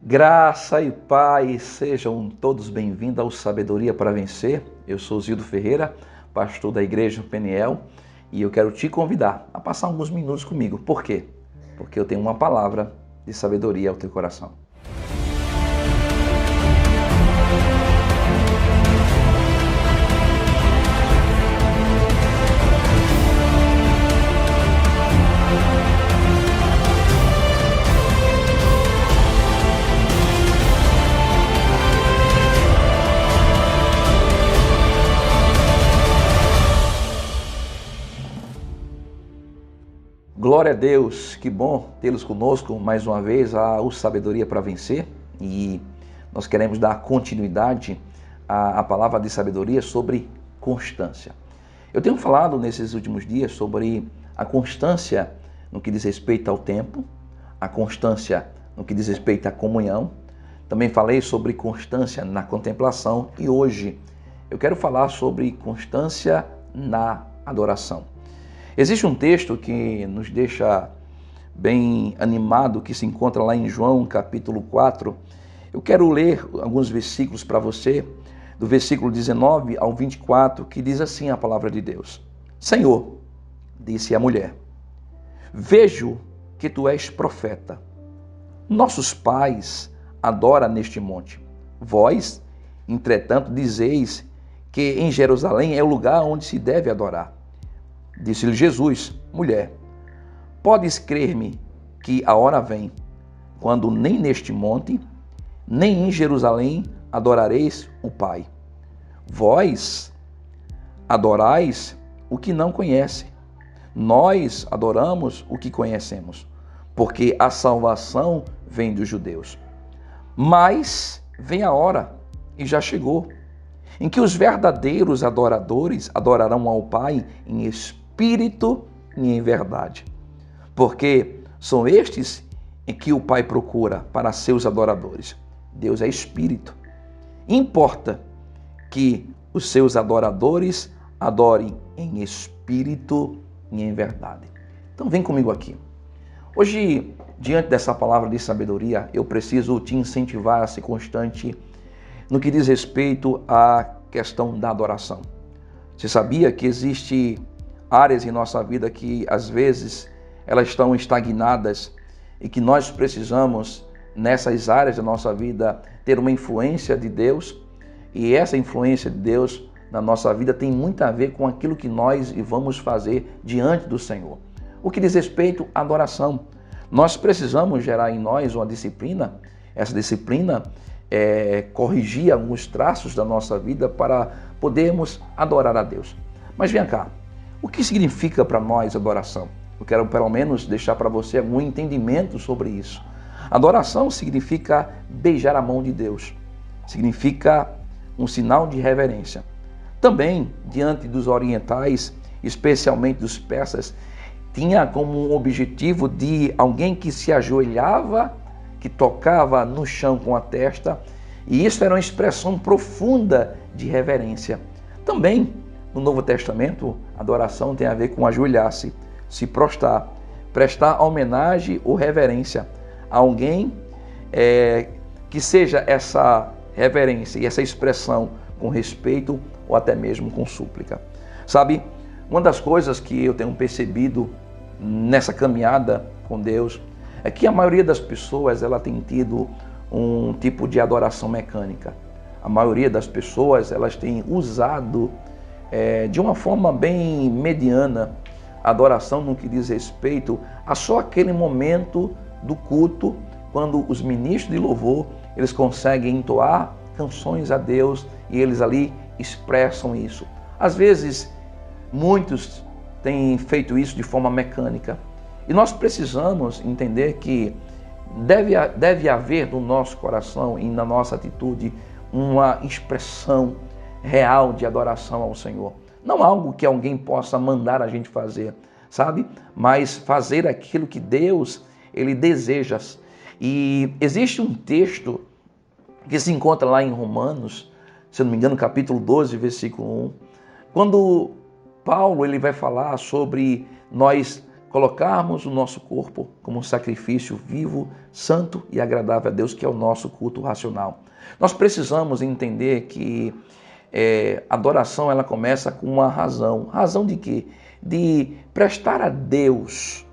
Graça e paz, sejam todos bem-vindos ao Sabedoria para Vencer. Eu sou Zildo Ferreira, pastor da Igreja Peniel, e eu quero te convidar a passar alguns minutos comigo. Por quê? Porque eu tenho uma palavra de sabedoria ao teu coração. Glória a Deus, que bom tê-los conosco mais uma vez ao Sabedoria para Vencer, e nós queremos dar continuidade à palavra de sabedoria sobre constância. Eu tenho falado nesses últimos dias sobre a constância no que diz respeito ao tempo, a constância no que diz respeito à comunhão, também falei sobre constância na contemplação e hoje eu quero falar sobre constância na adoração. Existe um texto que nos deixa bem animado, que se encontra lá em João, capítulo 4. Eu quero ler alguns versículos para você, do versículo 19 ao 24, que diz assim a palavra de Deus. Senhor, disse a mulher, vejo que tu és profeta. Nossos pais adoram neste monte. Vós, entretanto, dizeis que em Jerusalém é o lugar onde se deve adorar. Disse-lhe Jesus, mulher, podes crer-me que a hora vem, quando nem neste monte, nem em Jerusalém adorareis o Pai. Vós adorais o que não conhece, nós adoramos o que conhecemos, porque a salvação vem dos judeus. Mas vem a hora, e já chegou, em que os verdadeiros adoradores adorarão ao Pai em espírito e em verdade. Porque são estes em que o Pai procura para seus adoradores. Deus é espírito. Importa que os seus adoradores adorem em espírito e em verdade. Então vem comigo aqui. Hoje, diante dessa palavra de sabedoria, eu preciso te incentivar a ser constante no que diz respeito à questão da adoração. Você sabia que existe áreas em nossa vida que às vezes elas estão estagnadas e que nós precisamos nessas áreas da nossa vida ter uma influência de Deus, e essa influência de Deus na nossa vida tem muito a ver com aquilo que nós vamos fazer diante do Senhor. O que diz respeito à adoração, nós precisamos gerar em nós uma disciplina. Essa disciplina corrigir alguns traços da nossa vida para podermos adorar a Deus. Mas vem cá, o que significa para nós adoração? Eu quero pelo menos deixar para você algum entendimento sobre isso. Adoração significa beijar a mão de Deus, significa um sinal de reverência. Também, diante dos orientais, especialmente dos persas, tinha como um objetivo de alguém que se ajoelhava, que tocava no chão com a testa, e isso era uma expressão profunda de reverência. Também, no Novo Testamento, adoração tem a ver com ajoelhar-se, se prostrar, prestar homenagem ou reverência a alguém que seja essa reverência e essa expressão com respeito ou até mesmo com súplica. Sabe, uma das coisas que eu tenho percebido nessa caminhada com Deus é que a maioria das pessoas ela tem tido um tipo de adoração mecânica. A maioria das pessoas elas têm usado de uma forma bem mediana a adoração no que diz respeito a só aquele momento do culto, quando os ministros de louvor eles conseguem entoar canções a Deus e eles ali expressam isso. Às vezes, muitos têm feito isso de forma mecânica. E nós precisamos entender que deve haver no nosso coração e na nossa atitude uma expressão real de adoração ao Senhor. Não algo que alguém possa mandar a gente fazer, sabe? Mas fazer aquilo que Deus ele deseja. E existe um texto que se encontra lá em Romanos, se não me engano, capítulo 12, versículo 1, quando Paulo ele vai falar sobre nós colocarmos o nosso corpo como um sacrifício vivo, santo e agradável a Deus, que é o nosso culto racional. Nós precisamos entender que adoração ela começa com uma razão. Razão de quê? De prestar a Deus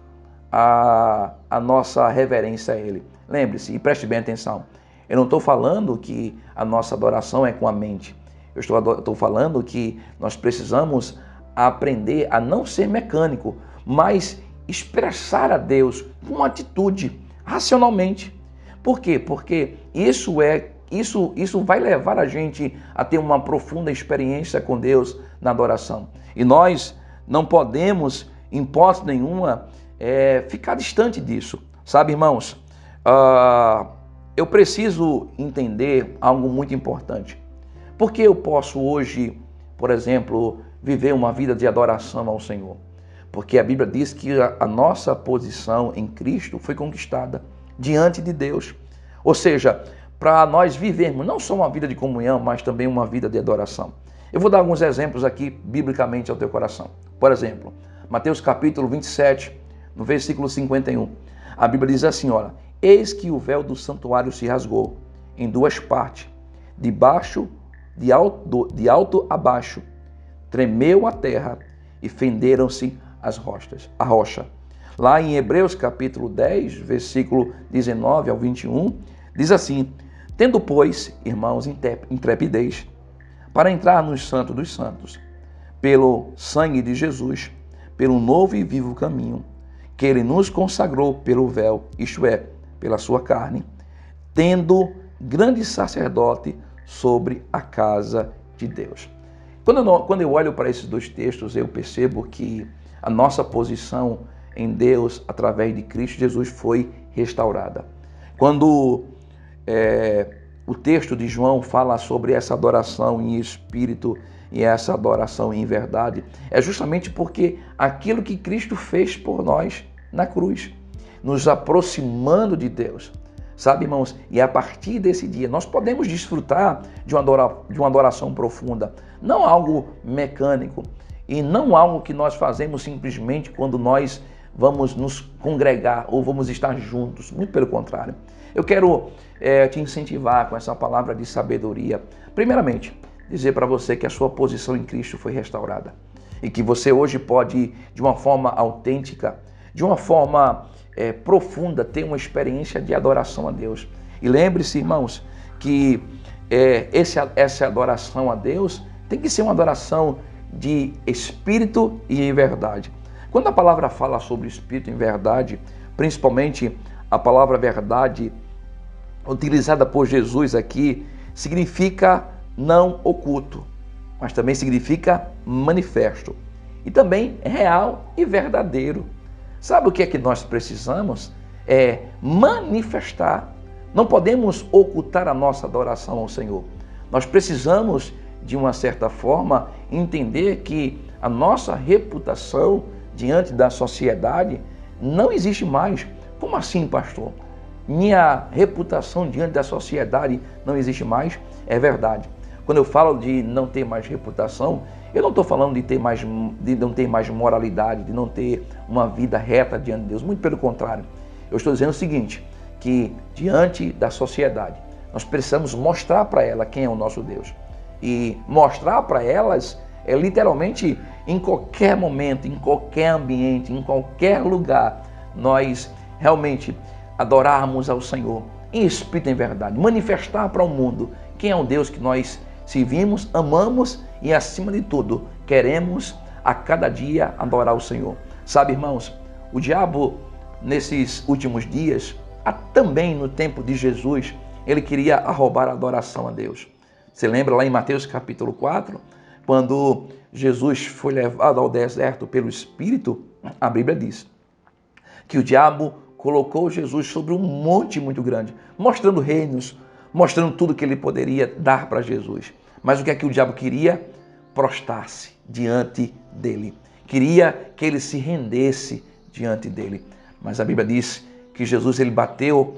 a nossa reverência a Ele. Lembre-se e preste bem atenção. Eu não estou falando que a nossa adoração é com a mente. Eu estou falando que nós precisamos aprender a não ser mecânico, mas expressar a Deus com atitude, racionalmente. Por quê? Porque isso vai levar a gente a ter uma profunda experiência com Deus na adoração. E nós não podemos, em hipótese nenhuma, ficar distante disso. Sabe, irmãos, eu preciso entender algo muito importante. Porque eu posso hoje, por exemplo, viver uma vida de adoração ao Senhor? Porque a Bíblia diz que a nossa posição em Cristo foi conquistada diante de Deus. Ou seja, para nós vivermos não só uma vida de comunhão, mas também uma vida de adoração. Eu vou dar alguns exemplos aqui, biblicamente, ao teu coração. Por exemplo, Mateus capítulo 27, no versículo 51. A Bíblia diz assim, olha, eis que o véu do santuário se rasgou em duas partes, de alto a baixo, tremeu a terra e fenderam-se a rocha. Lá em Hebreus capítulo 10, versículo 19 ao 21, diz assim, tendo, pois, irmãos, intrepidez, para entrar no Santo dos Santos, pelo sangue de Jesus, pelo novo e vivo caminho, que ele nos consagrou pelo véu, isto é, pela sua carne, tendo grande sacerdote sobre a casa de Deus. Quando eu olho para esses dois textos, eu percebo que a nossa posição em Deus, através de Cristo Jesus, foi restaurada. Quando o texto de João fala sobre essa adoração em espírito e essa adoração em verdade, é justamente porque aquilo que Cristo fez por nós na cruz, nos aproximando de Deus. Sabe, irmãos, e a partir desse dia nós podemos desfrutar de uma adoração profunda, não algo mecânico e não algo que nós fazemos simplesmente quando nós vamos nos congregar ou vamos estar juntos, muito pelo contrário. Eu quero te incentivar com essa palavra de sabedoria. Primeiramente, dizer para você que a sua posição em Cristo foi restaurada e que você hoje pode, de uma forma autêntica, de uma forma profunda, ter uma experiência de adoração a Deus. E lembre-se, irmãos, que essa adoração a Deus tem que ser uma adoração de espírito e em verdade. Quando a palavra fala sobre espírito em verdade, principalmente a palavra verdade utilizada por Jesus aqui, significa não oculto, mas também significa manifesto e também real e verdadeiro. Sabe o que é que nós precisamos? É manifestar. Não podemos ocultar a nossa adoração ao Senhor. Nós precisamos, de uma certa forma, entender que a nossa reputação diante da sociedade não existe mais. Como assim, pastor? Minha reputação diante da sociedade não existe mais? É verdade. Quando eu falo de não ter mais reputação, eu não estou falando de não ter mais moralidade, de não ter uma vida reta diante de Deus. Muito pelo contrário. Eu estou dizendo o seguinte, que diante da sociedade, nós precisamos mostrar para ela quem é o nosso Deus. E mostrar para elas literalmente em qualquer momento, em qualquer ambiente, em qualquer lugar, nós realmente adorarmos ao Senhor em espírito e em verdade. Manifestar para o mundo quem é o Deus que nós servimos, amamos e, acima de tudo, queremos a cada dia adorar o Senhor. Sabe, irmãos, o diabo, nesses últimos dias, também no tempo de Jesus, ele queria roubar a adoração a Deus. Você lembra lá em Mateus capítulo 4, quando Jesus foi levado ao deserto pelo Espírito, a Bíblia diz que o diabo colocou Jesus sobre um monte muito grande, mostrando reinos, mostrando tudo que ele poderia dar para Jesus. Mas o que é que o diabo queria? Prostrar-se diante dele. Queria que ele se rendesse diante dele. Mas a Bíblia diz que Jesus ele bateu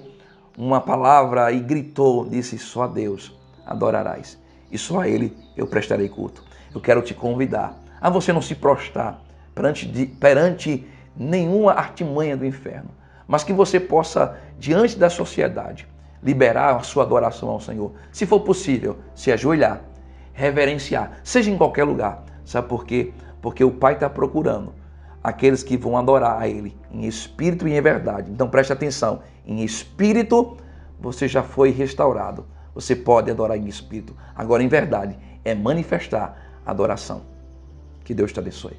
uma palavra e gritou, disse, só a Deus adorarás e só a Ele eu prestarei culto. Eu quero te convidar a você não se prostrar perante nenhuma artimanha do inferno, mas que você possa, diante da sociedade, liberar a sua adoração ao Senhor. Se for possível, se ajoelhar, reverenciar, seja em qualquer lugar. Sabe por quê? Porque o Pai está procurando aqueles que vão adorar a Ele em espírito e em verdade. Então preste atenção, em espírito você já foi restaurado. Você pode adorar em espírito. Agora, em verdade, é manifestar a adoração. Que Deus te abençoe.